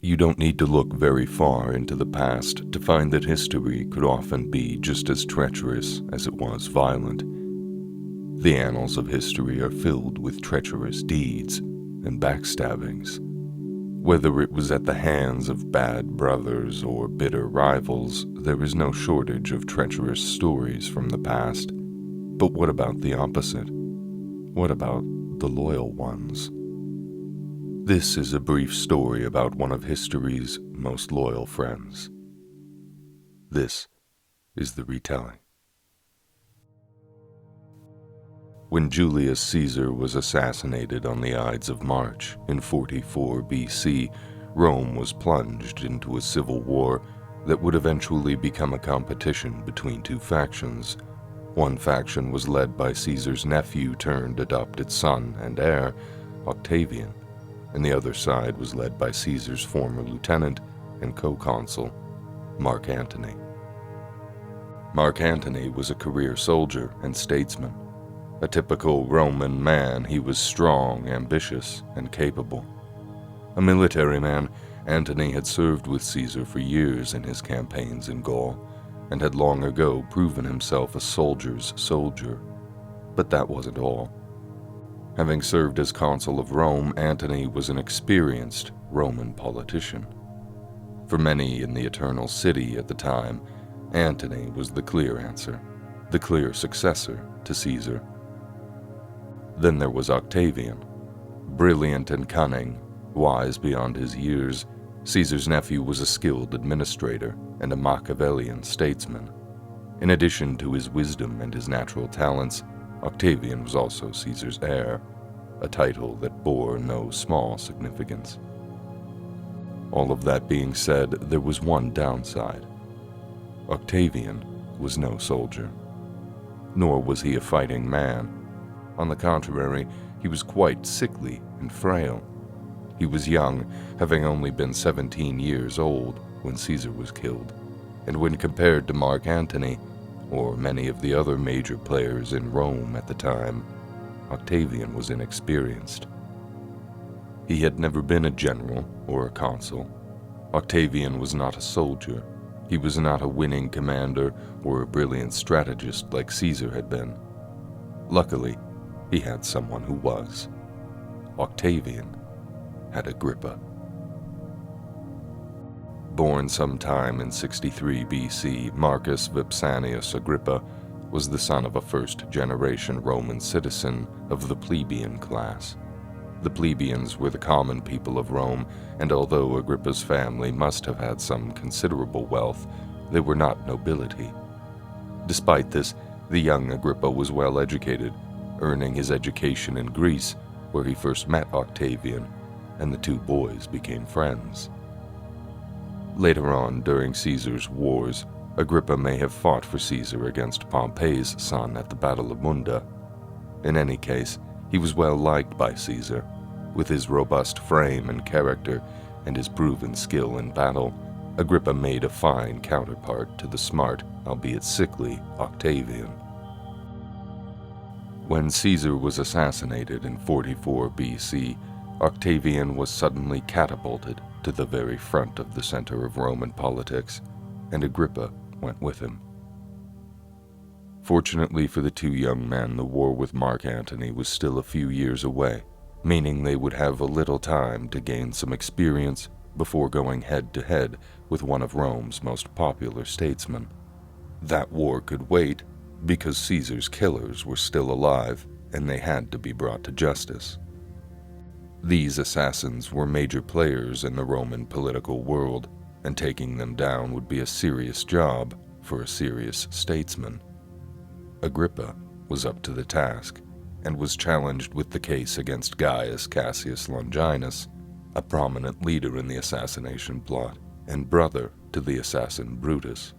You don't need to look very far into the past to find that history could often be just as treacherous as it was violent. The annals of history are filled with treacherous deeds and backstabbings. Whether it was at the hands of bad brothers or bitter rivals, there is no shortage of treacherous stories from the past. But what about the opposite? What about the loyal ones? This is a brief story about one of history's most loyal friends. This is the retelling. When Julius Caesar was assassinated on the Ides of March in 44 BC, Rome was plunged into a civil war that would eventually become a competition between two factions. One faction was led by Caesar's nephew turned adopted son and heir, Octavian, and the other side was led by Caesar's former lieutenant and co-consul, Mark Antony. Mark Antony was a career soldier and statesman. A typical Roman man, he was strong, ambitious, and capable. A military man, Antony had served with Caesar for years in his campaigns in Gaul, and had long ago proven himself a soldier's soldier. But that wasn't all. Having served as consul of Rome, Antony was an experienced Roman politician. For many in the Eternal City at the time, Antony was the clear answer, the clear successor to Caesar. Then there was Octavian. Brilliant and cunning, wise beyond his years, Caesar's nephew was a skilled administrator and a Machiavellian statesman. In addition to his wisdom and his natural talents, Octavian was also Caesar's heir, a title that bore no small significance. All of that being said, there was one downside. Octavian was no soldier, nor was he a fighting man. On the contrary, he was quite sickly and frail. He was young, having only been 17 years old when Caesar was killed, and when compared to Mark Antony, or many of the other major players in Rome at the time, Octavian was inexperienced. He had never been a general or a consul. Octavian was not a soldier. He was not a winning commander or a brilliant strategist like Caesar had been. Luckily, he had someone who was. Octavian had Agrippa. Born sometime in 63 BC, Marcus Vipsanius Agrippa was the son of a first-generation Roman citizen of the plebeian class. The plebeians were the common people of Rome, and although Agrippa's family must have had some considerable wealth, they were not nobility. Despite this, the young Agrippa was well educated, earning his education in Greece, where he first met Octavian, and the two boys became friends. Later on, during Caesar's wars, Agrippa may have fought for Caesar against Pompey's son at the Battle of Munda. In any case, he was well liked by Caesar. With his robust frame and character and his proven skill in battle, Agrippa made a fine counterpart to the smart, albeit sickly, Octavian. When Caesar was assassinated in 44 BC, Octavian was suddenly catapulted to the very front of the center of Roman politics, and Agrippa went with him. Fortunately for the two young men, the war with Mark Antony was still a few years away, meaning they would have a little time to gain some experience before going head-to-head with one of Rome's most popular statesmen. That war could wait, because Caesar's killers were still alive and they had to be brought to justice. These assassins were major players in the Roman political world, and taking them down would be a serious job for a serious statesman. Agrippa was up to the task and was challenged with the case against Gaius Cassius Longinus, a prominent leader in the assassination plot and brother to the assassin Brutus.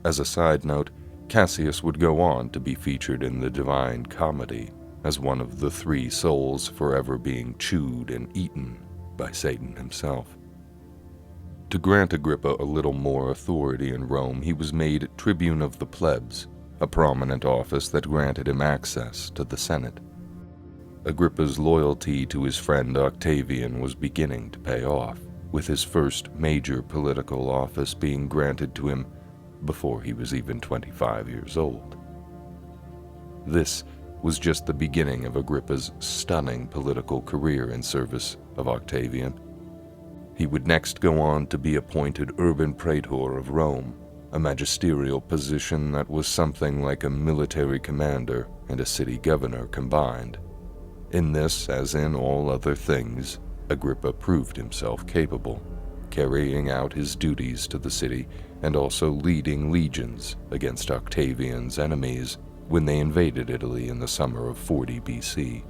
As a side note, Cassius would go on to be featured in the Divine Comedy as one of the three souls forever being chewed and eaten by Satan himself. To grant Agrippa a little more authority in Rome, he was made tribune of the plebs, a prominent office that granted him access to the Senate. Agrippa's loyalty to his friend Octavian was beginning to pay off. with his first major political office being granted to him before he was even 25 years old. This was just the beginning of Agrippa's stunning political career in service of Octavian. He would next go on to be appointed urban praetor of Rome, a magisterial position that was something like a military commander and a city governor combined. In this, as in all other things, Agrippa proved himself capable, carrying out his duties to the city and also leading legions against Octavian's enemies when they invaded Italy in the summer of 40 BC.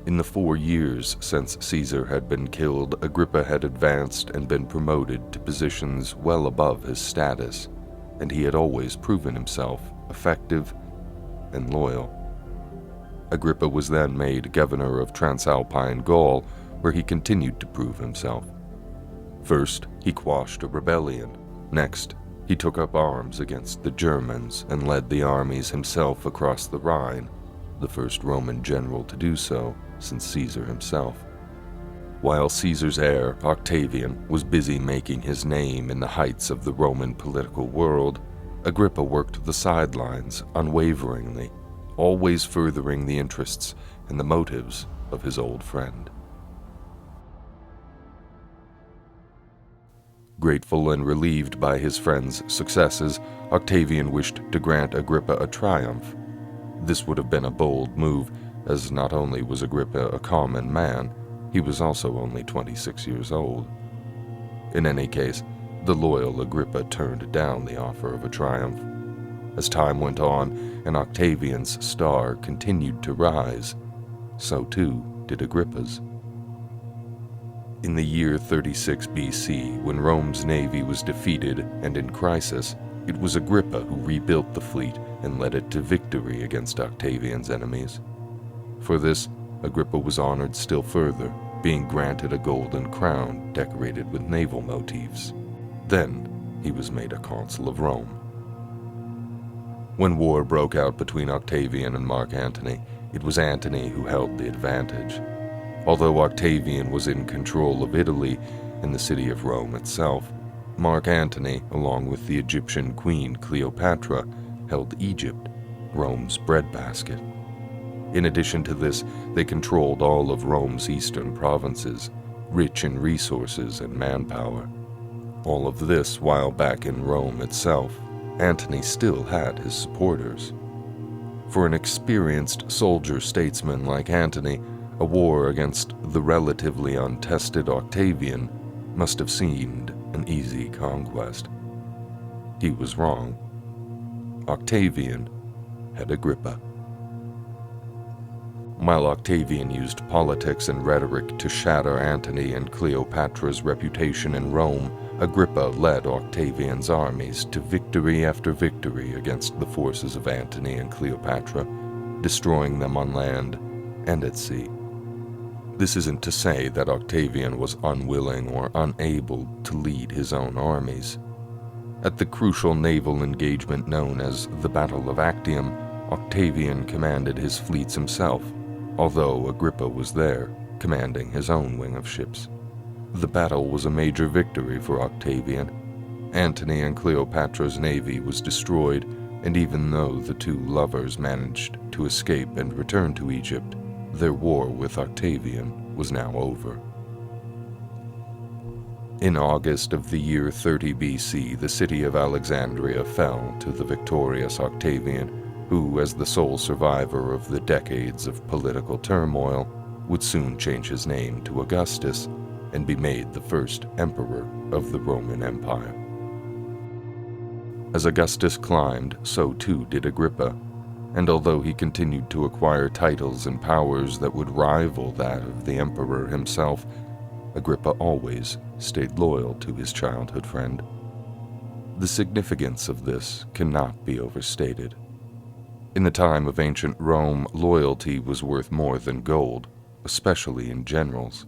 In the 4 years since Caesar had been killed, Agrippa had advanced and been promoted to positions well above his status, and he had always proven himself effective and loyal. Agrippa was then made governor of Transalpine Gaul, where he continued to prove himself. First, he quashed a rebellion. Next, he took up arms against the Germans and led the armies himself across the Rhine, the first Roman general to do so since Caesar himself. While Caesar's heir, Octavian, was busy making his name in the heights of the Roman political world, Agrippa worked the sidelines unwaveringly, always furthering the interests and the motives of his old friend. Grateful and relieved by his friend's successes, Octavian wished to grant Agrippa a triumph. This would have been a bold move, as not only was Agrippa a common man, he was also only 26 years old. In any case, the loyal Agrippa turned down the offer of a triumph. As time went on and Octavian's star continued to rise, so too did Agrippa's. In the year 36 BC, when Rome's navy was defeated and in crisis, it was Agrippa who rebuilt the fleet and led it to victory against Octavian's enemies. For this, Agrippa was honored still further, being granted a golden crown decorated with naval motifs. Then, he was made a consul of Rome. When war broke out between Octavian and Mark Antony, it was Antony who held the advantage. Although Octavian was in control of Italy and the city of Rome itself, Mark Antony, along with the Egyptian queen Cleopatra, held Egypt, Rome's breadbasket. In addition to this, they controlled all of Rome's eastern provinces, rich in resources and manpower. All of this while back in Rome itself, Antony still had his supporters. For an experienced soldier-statesman like Antony, a war against the relatively untested Octavian must have seemed an easy conquest. He was wrong. Octavian had Agrippa. While Octavian used politics and rhetoric to shatter Antony and Cleopatra's reputation in Rome, Agrippa led Octavian's armies to victory after victory against the forces of Antony and Cleopatra, destroying them on land and at sea. This isn't to say that Octavian was unwilling or unable to lead his own armies. At the crucial naval engagement known as the Battle of Actium, Octavian commanded his fleets himself, although Agrippa was there, commanding his own wing of ships. The battle was a major victory for Octavian. Antony and Cleopatra's navy was destroyed, and even though the two lovers managed to escape and return to Egypt, their war with Octavian was now over. In August of the year 30 BC, the city of Alexandria fell to the victorious Octavian, who, as the sole survivor of the decades of political turmoil, would soon change his name to Augustus and be made the first emperor of the Roman Empire. As Augustus climbed, so too did Agrippa, and although he continued to acquire titles and powers that would rival that of the emperor himself, Agrippa always stayed loyal to his childhood friend. The significance of this cannot be overstated. In the time of ancient Rome, loyalty was worth more than gold, especially in generals.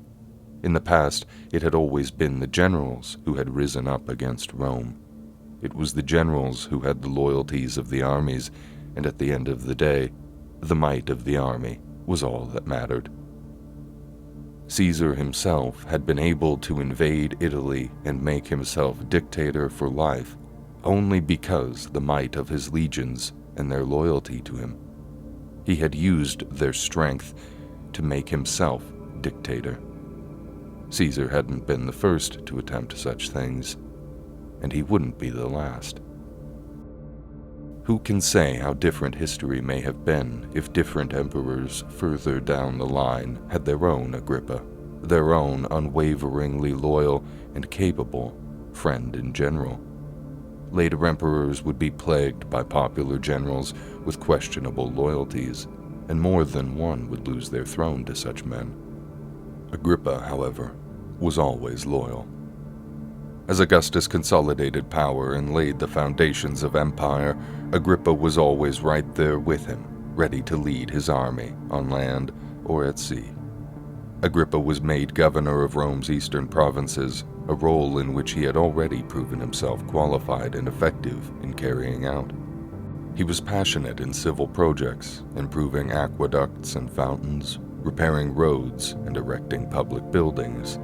In the past, it had always been the generals who had risen up against Rome. It was the generals who had the loyalties of the armies, and at the end of the day, the might of the army was all that mattered. Caesar himself had been able to invade Italy and make himself dictator for life only because the might of his legions and their loyalty to him. He had used their strength to make himself dictator. Caesar hadn't been the first to attempt such things, and he wouldn't be the last. Who can say how different history may have been if different emperors further down the line had their own Agrippa, their own unwaveringly loyal and capable friend in general? Later emperors would be plagued by popular generals with questionable loyalties, and more than one would lose their throne to such men. Agrippa, however, was always loyal. As Augustus consolidated power and laid the foundations of empire, Agrippa was always right there with him, ready to lead his army on land or at sea. Agrippa was made governor of Rome's eastern provinces, a role in which he had already proven himself qualified and effective in carrying out. He was passionate in civil projects, improving aqueducts and fountains, repairing roads, and erecting public buildings.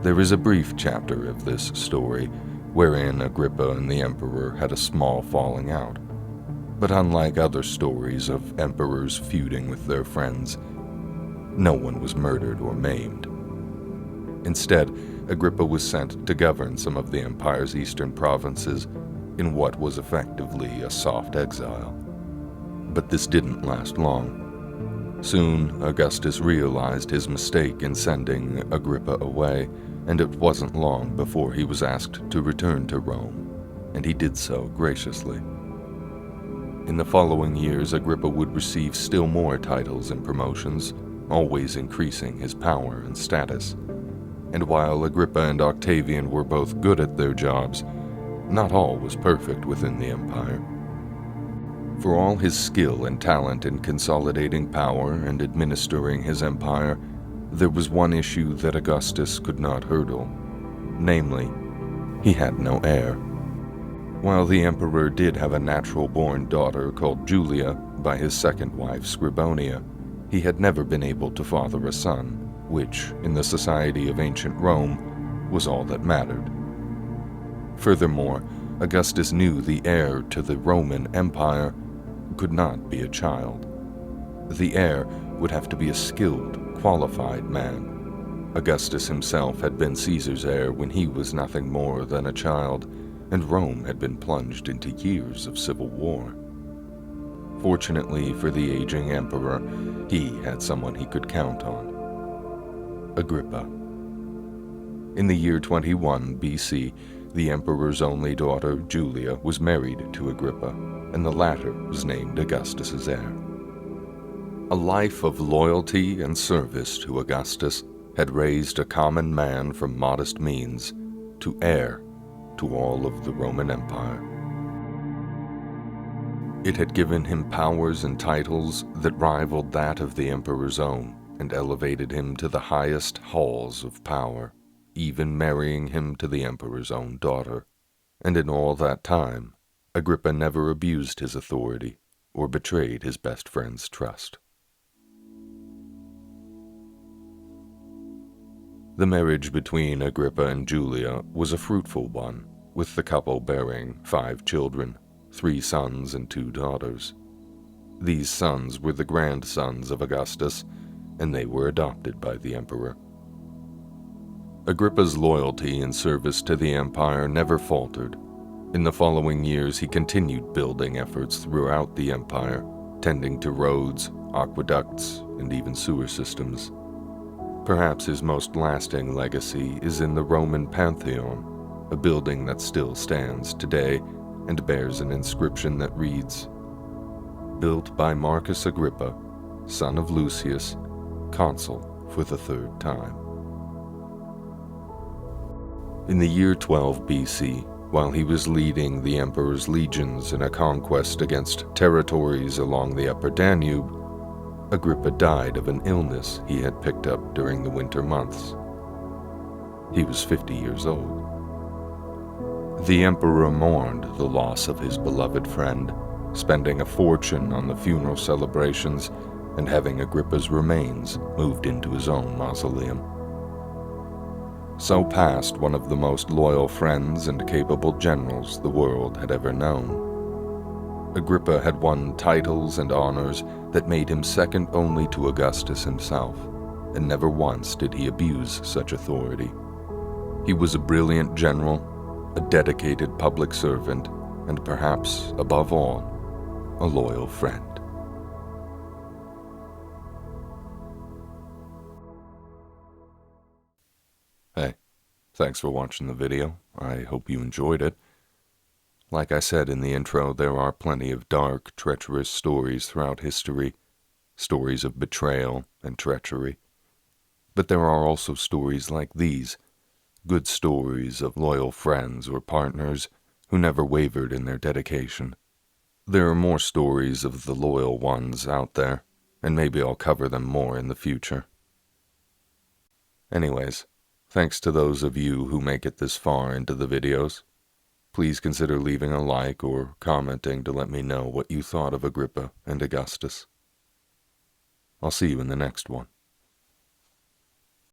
There is a brief chapter of this story wherein Agrippa and the emperor had a small falling out. But unlike other stories of emperors feuding with their friends, no one was murdered or maimed. Instead, Agrippa was sent to govern some of the empire's eastern provinces in what was effectively a soft exile. But this didn't last long. Soon, Augustus realized his mistake in sending Agrippa away, and it wasn't long before he was asked to return to Rome, and he did so graciously. In the following years, Agrippa would receive still more titles and promotions, always increasing his power and status. And while Agrippa and Octavian were both good at their jobs, not all was perfect within the empire. For all his skill and talent in consolidating power and administering his empire, there was one issue that Augustus could not hurdle. Namely, he had no heir. While the emperor did have a natural-born daughter called Julia by his second wife Scribonia, he had never been able to father a son, which, in the society of ancient Rome, was all that mattered. Furthermore, Augustus knew the heir to the Roman Empire could not be a child. The heir would have to be a skilled, qualified man. Augustus himself had been Caesar's heir when he was nothing more than a child, and Rome had been plunged into years of civil war. Fortunately for the aging emperor, he had someone he could count on: Agrippa. In the year 21 BC, the emperor's only daughter, Julia, was married to Agrippa, and the latter was named Augustus's heir. A life of loyalty and service to Augustus had raised a common man from modest means to heir to all of the Roman Empire. It had given him powers and titles that rivaled that of the emperor's own, and elevated him to the highest halls of power, even marrying him to the emperor's own daughter. And in all that time, Agrippa never abused his authority or betrayed his best friend's trust. The marriage between Agrippa and Julia was a fruitful one, with the couple bearing 5 children, 3 sons and 2 daughters. These sons were the grandsons of Augustus, and they were adopted by the emperor. Agrippa's loyalty and service to the empire never faltered. In the following years, he continued building efforts throughout the empire, tending to roads, aqueducts, and even sewer systems. Perhaps his most lasting legacy is in the Roman Pantheon, a building that still stands today and bears an inscription that reads, "Built by Marcus Agrippa, son of Lucius, consul for the 3rd time." In the year 12 BC, while he was leading the emperor's legions in a conquest against territories along the upper Danube, Agrippa died of an illness he had picked up during the winter months. He was 50 years old. The emperor mourned the loss of his beloved friend, spending a fortune on the funeral celebrations and having Agrippa's remains moved into his own mausoleum. So passed one of the most loyal friends and capable generals the world had ever known. Agrippa had won titles and honors that made him second only to Augustus himself, and never once did he abuse such authority. He was a brilliant general, a dedicated public servant, and perhaps, above all, a loyal friend. Hey, thanks for watching the video. I hope you enjoyed it. Like I said in the intro, there are plenty of dark, treacherous stories throughout history, stories of betrayal and treachery. But there are also stories like these, good stories of loyal friends or partners who never wavered in their dedication. There are more stories of the loyal ones out there, and maybe I'll cover them more in the future. Anyways, thanks to those of you who make it this far into the videos. Please consider leaving a like or commenting to let me know what you thought of Agrippa and Augustus. I'll see you in the next one.